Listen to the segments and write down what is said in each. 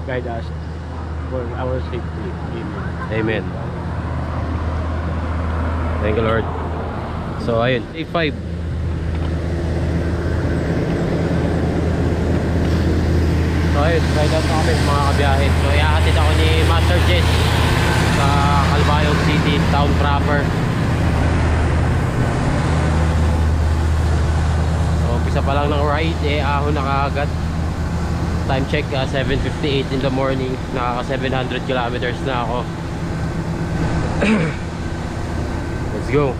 guide us for our safety. Amen. Thank you, Lord. So ayun, day 5. So ayun, ride out na kami mga kabiyahe. So iahatid ako ni Master Jess sa Calbayog City, town proper. So umpisa pa lang ng ride, ahon na kaagad. Time check, 7:58 in the morning. Nakaka 700 kilometers na ako. Let's go.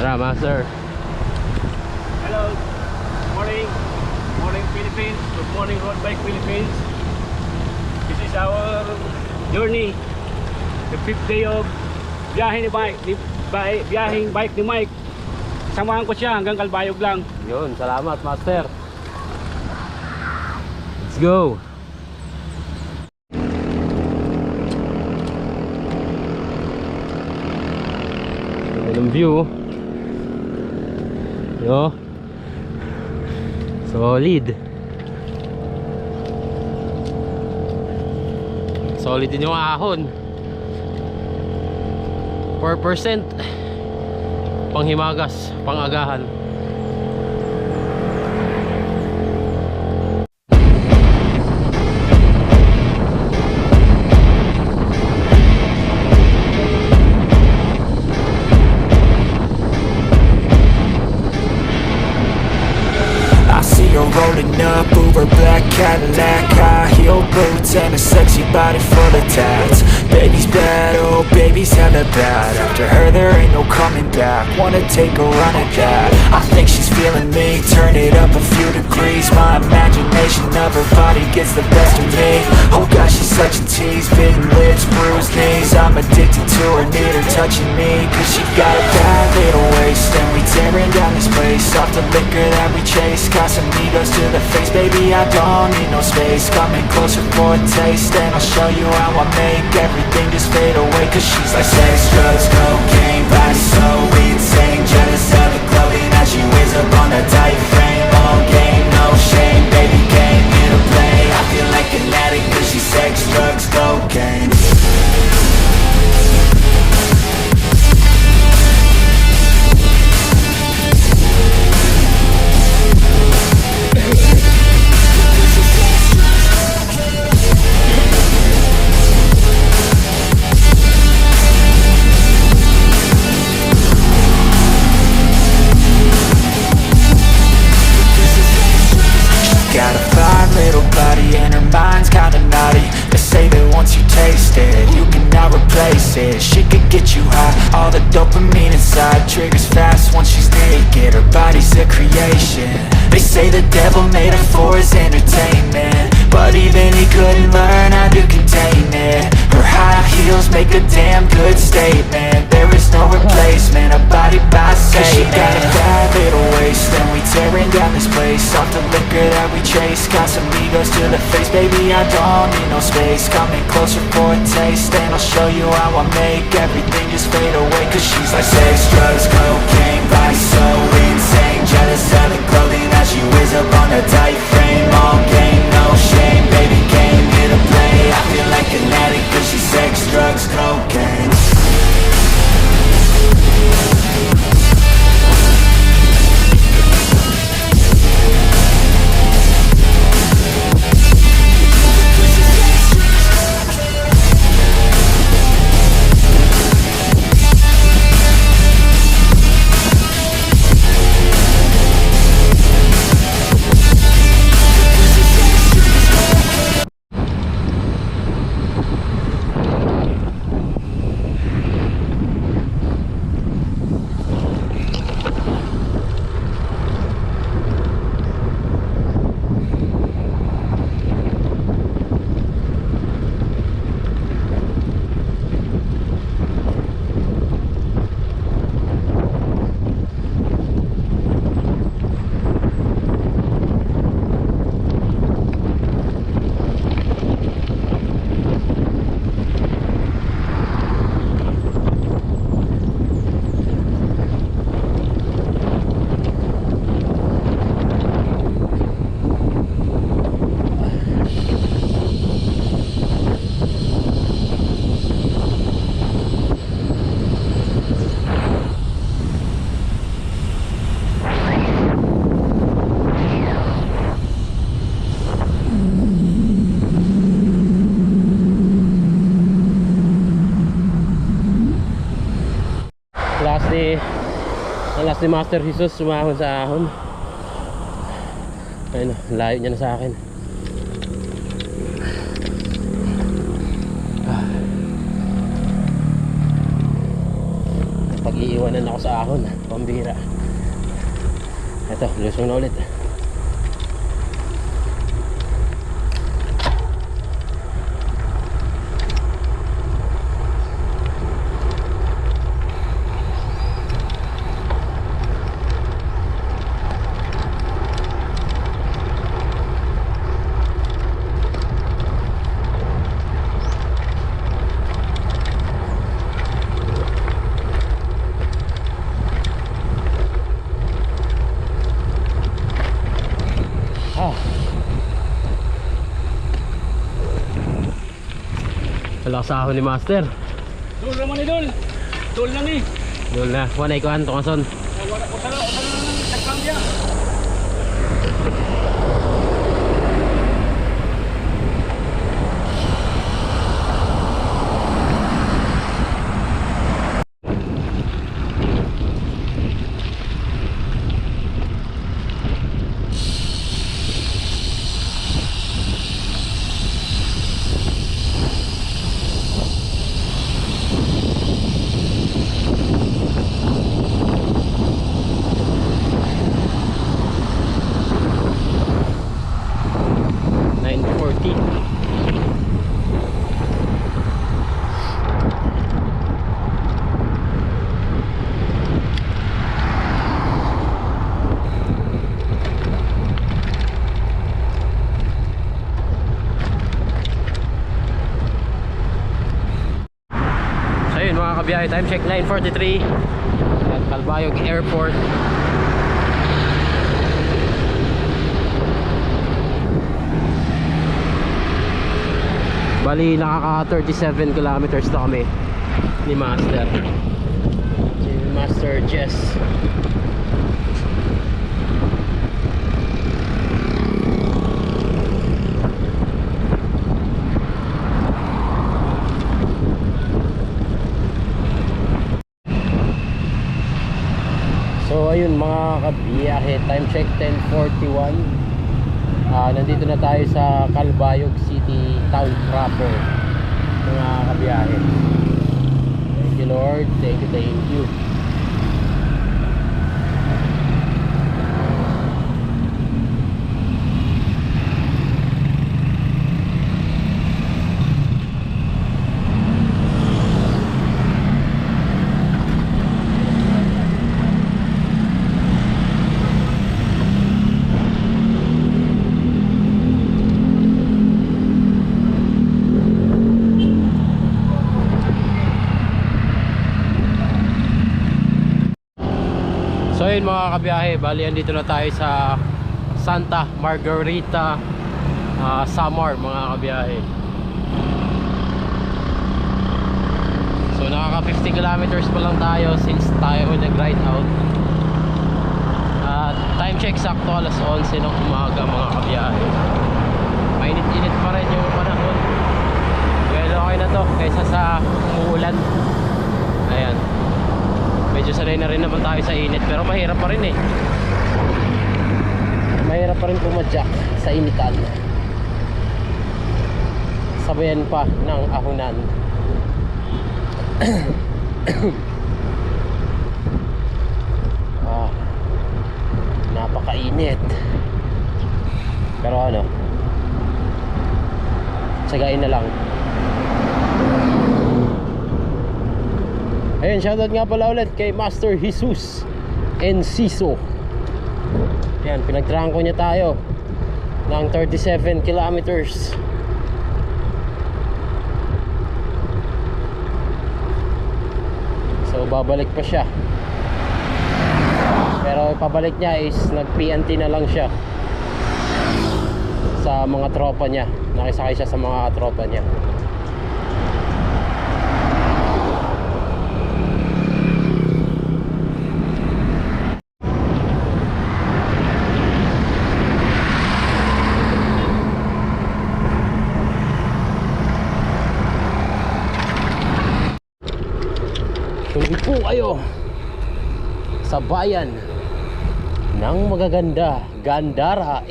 Tara, Master. Hello, morning, morning Philippines, good morning Road Bike Philippines. This is our journey, the 5th day of biyaheng bike ni Mike. Samahan ko siya hanggang Calbayog lang. Yun, salamat, Master. Let's go. Magandang view. Yo. Solid. Solid din yung ahon. 4% panghimagas, pangagahan. I see her rolling up, Uber black Cadillac, high heel boots and a sexy body full of tats. Baby's bad, oh baby's hella bad. After her there ain't no coming back. Wanna take a run at that. I think she's feeling me, turn it up a few degrees. My imagination of her body gets the best of me. Oh gosh, she's such a tease, bitten lips, bruised knees. I'm addicted to her, need her touching me. Cause she got a bad little waist, and we tearing down this place. Off the liquor that we chase, Casamigos to the face. Baby, I don't need no space. Coming closer for a taste, and I'll show you how I make everything just fade away. Cause she's like sex, drugs, cocaine, body so insane. Jealous of the clothing that she wears up on a tight frame. All game, no shame, baby came here to play. I feel like an addict cause she's sex, drugs, cocaine. Got a fine little body and her mind's kinda naughty. They say that once you taste it, you cannot replace it. She could get you high, all the dopamine inside triggers fast once she's naked. Her body's a creation. They say the devil made her for his entertainment, but even he couldn't learn how to contain it. Her high heels make a damn good statement. There is no replacement, a body by Satan. She got a bad little waist, and we tearing down this place. Off the liquor that we chase, Casamigos to the face. Baby, I don't need no space. Coming closer for a taste, and I'll show you how I make everything just fade away. Cause she's like sex, drugs, cocaine, body so insane. Jealous of the clothing that she wears up on a tight frame. All game, no shame, baby came here to play. I feel like an addict cause she's sex, drugs, cocaine. Lakas ni Master Jesus sumahon sa ahon. Ayun, layo niya na sa akin. Pag-iiwanan ako sa ahon, pambira. Ito, lusong na ulit. Wala sa ahon ni Master. Dul naman ni Dul. Dul na ni. Dul na, wala ikuan to kason. Wala ko tala sakang dia. Biyahe time check 9:43 at Calbayog Airport. Bali nakaka 37 kilometers na kami ni Master. Si Master Jess. So ayun mga kabiyahe, time check 10:41. Nandito na tayo sa Calbayog City Town proper mga kabiyahe. Thank you Lord, thank you. So yun mga kabiyahe, bali andito na tayo sa Santa Margarita, Samar mga kabiyahe. So nakaka 50 kilometers pa lang tayo since tayo nag-ride out. Time check sakto alas 11 ng umaga mga kabiyahe. Mainit-init pa rin yung panahon. Well okay na to kaysa sa umuulan. Ayan, medyo sanay na rin naman tayo sa init, pero mahirap pa rin eh. Mahirap pa rin pumadyak sa initan. Sabayan pa ng ahunan. Napakainit. Pero ano, sagain na lang. Ayun, shoutout nga pala ulit kay Master Jesus Enciso. Yan, pinagtrangko niya tayo ng 37 kilometers. So babalik pa siya. Pero pabalik niya is nag-PNT na lang siya sa mga tropa niya. Nakisakay siya sa mga tropa niya. Tuloy po kayo sa bayan ng magaganda, Gandara.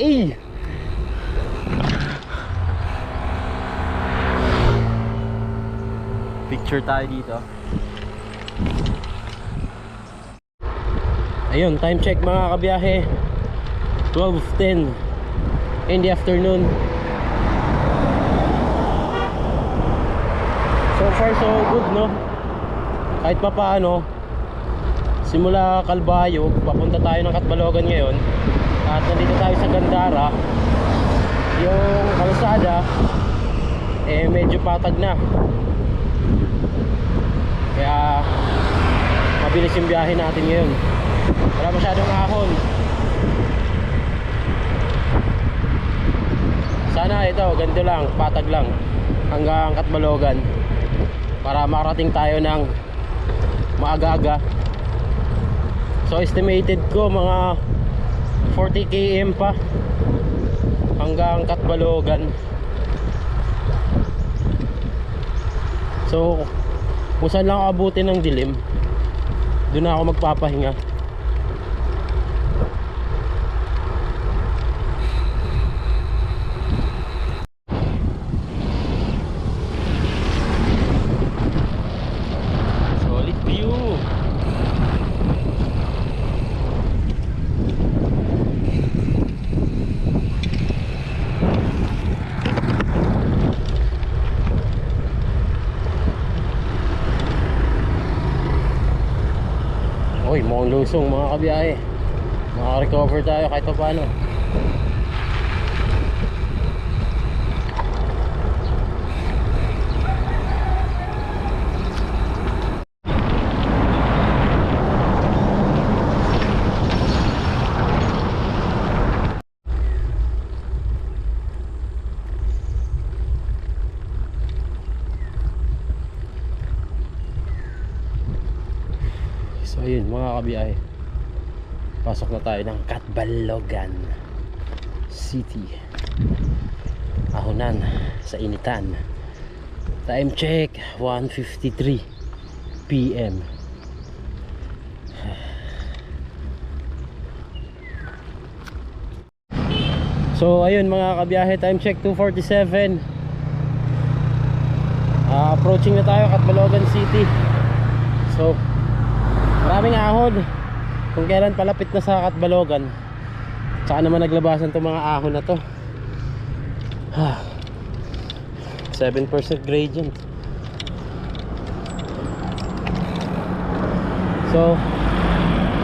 Picture tayo dito. Ayun, time check mga kabiyahe, 12:10 in the afternoon. So far so good, no? Kahit pa paano, simula Calbayog papunta tayo ng Catbalogan ngayon, at nandito tayo sa Gandara. Yung kalsada medyo patag na, kaya mabilis yung biyahe natin ngayon. Wala masyadong ahon. Sana ito, ganito lang, patag lang hanggang Catbalogan para makarating tayo ng maaga-aga. So estimated ko mga 40 km pa hanggang Catbalogan. So kung saan lang abutin ng dilim, doon na ako magpapahinga. Solid view. Uy, mukhang lusong mga kabiyahe. Makaka-recover tayo kahit pa paano. So ayun mga kabiyahe, pasok na tayo ng Catbalogan City. Ahonan sa initan. Time check 1:53 PM. So ayun mga kabiyahe, time check 2:47. Approaching na tayo Catbalogan City. So maraming ahon kung kailan palapit na sa Catbalogan. Saka naman naglabasan itong mga ahon na to. 7% gradient. So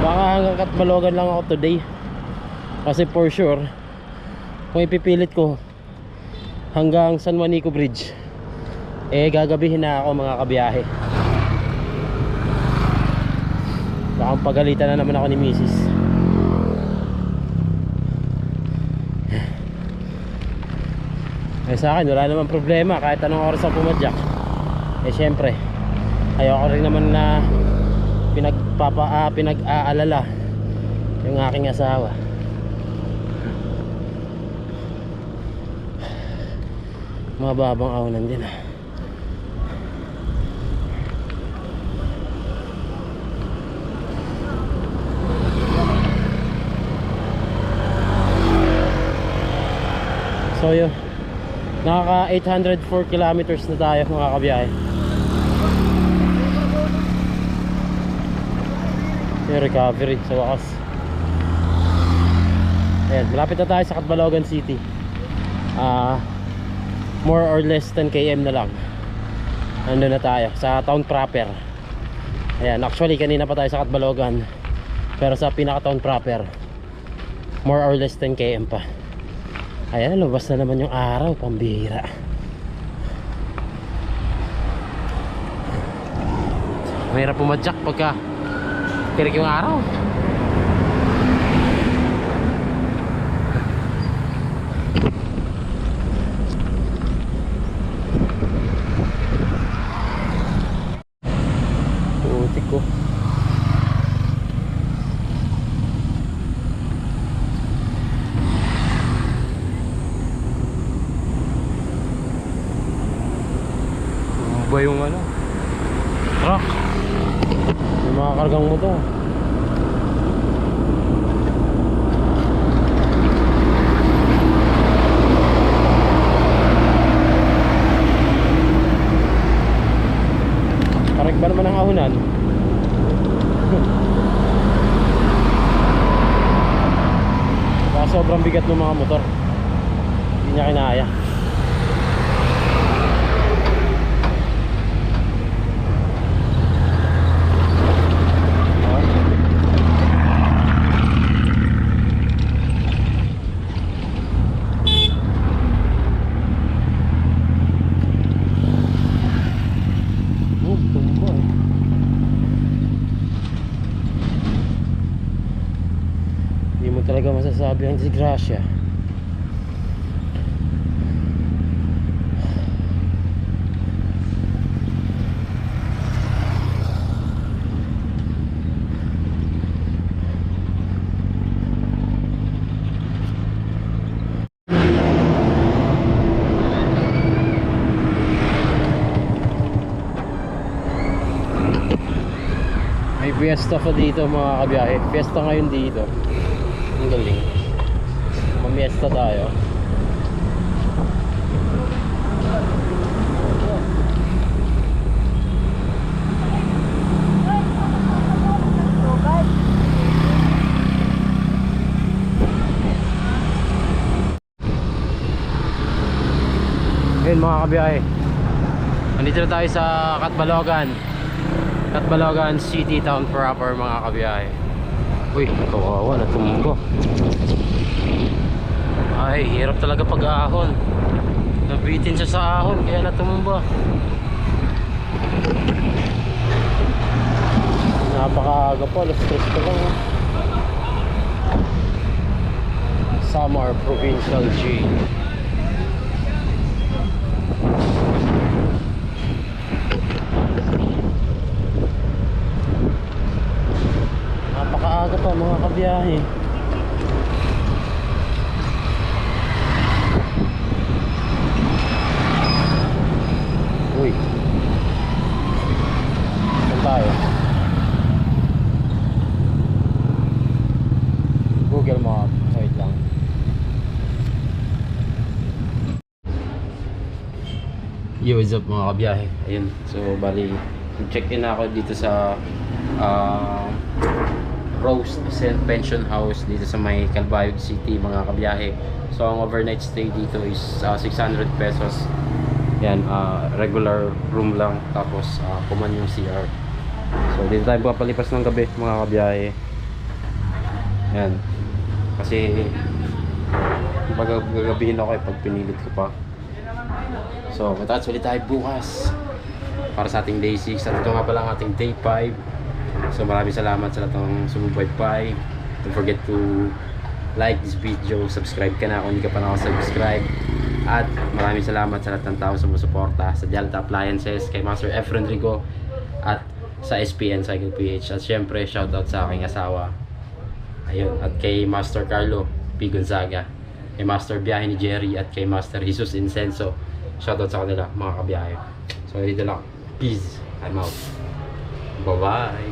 baka hanggang Catbalogan lang ako today, kasi for sure kung ipipilit ko hanggang San Juanico Bridge, gagabihin na ako mga kabiyahe. Baka pagalitan na naman ako ni Mrs. Sa akin wala naman problema kahit anong oras ako pumadyak. Syempre ayoko rin naman na pinag-aalala yung aking asawa. Mababang ahonan din . So yun, nakaka 804 kilometers na tayo mga kabiyahe. Yung recovery sa wakas. Ayan, malapit na tayo sa Catbalogan City. More or less 10 km na lang. Ando na tayo sa town proper. Ayan, actually kanina pa tayo sa Catbalogan, pero sa pinaka town proper more or less 10 km pa. Ayan, lumabas na naman yung araw, pambihira. Mahirap pumadyak pagka tirik yung araw. Putik ko. Ba yung ano, truck, yung mga kargang mo to. lalamunan. Kaya sobrang bigat ng mga motor. Hindi niya kinaya. Hindi mo talaga masasabi ang disgrasya. May fiesta pa dito mga kabiyahe. Fiesta ngayon dito. Ang galing. Mamiesta tayo. Ayun mga kabiyahe. Nandito na tayo sa Catbalogan. Catbalogan City Town proper mga kabiyahe. Uy, kawawa, natumba. Ay, hirap talaga pag-ahon. Nabitin siya sa ahon, kaya natumba. Napakaaga pa, alas 3 pa lang. Samar Provincial Jail. Napakaaga pa mga kabiyahe. Uy, saan tayo? Google Map. Wait lang. Yo, what's up mga kabiyahe? Ayun, so bali check in ako dito sa Rose Pension House dito sa may Calbayog City mga kabiyahe. So ang overnight stay dito is 600 pesos. Yan, regular room lang, tapos kuman yung CR. So dito tayo papalipas ng gabi mga kabiyahe. Yan, kasi gagabihin ako pag pinilit ko pa. So matats ulit tayo bukas para sa ating day 6. At ito nga pala ang ating day 5. So maraming salamat sa lahat ng sumubaybay. Don't forget to like this video, subscribe ka na kung hindi ka pa nakasubscribe. At maraming salamat sa lahat ng tao sumusuporta sa Delta Appliances, kay Master F. Rodrigo, at sa SPN Cycle PH. At syempre shoutout sa aking asawa, ayun, at kay Master Carlo P. Gonzaga, kay Master Biyahe ni Jerry, at kay Master Jesus Incenso. Shoutout sa kanila mga kabiyahe. So dito lang, peace, I'm out, bye bye.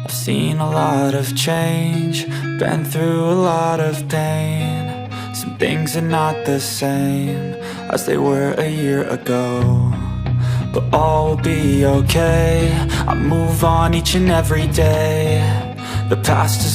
I've seen a lot of change, been through a lot of pain. Some things are not the same as they were a year ago, but all will be okay. I move on each and every day. The past is where